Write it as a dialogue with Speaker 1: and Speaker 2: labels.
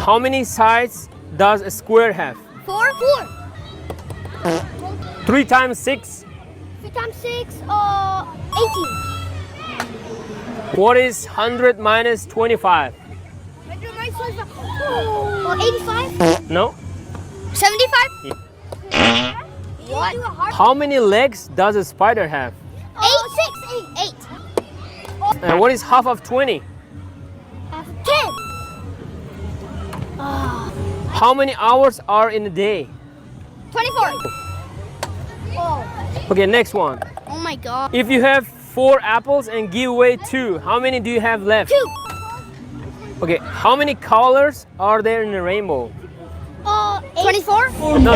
Speaker 1: How many sides does a square have?
Speaker 2: 4.
Speaker 1: 3 times 6.
Speaker 2: 3 times 6, 18.
Speaker 1: What is 100 minus 25?
Speaker 2: 85?
Speaker 1: No?
Speaker 2: 75? What?
Speaker 1: How many legs does a spider have?
Speaker 2: 8. 8.
Speaker 1: And what is half of 20?
Speaker 2: 10.
Speaker 1: How many hours are in a day?
Speaker 2: 24.
Speaker 1: Okay, next one.
Speaker 2: Oh my god.
Speaker 1: If you have 4 apples and give away 2, how many do you have left?
Speaker 2: 2.
Speaker 1: Okay, how many colors are there in a rainbow?
Speaker 2: 24?
Speaker 1: No.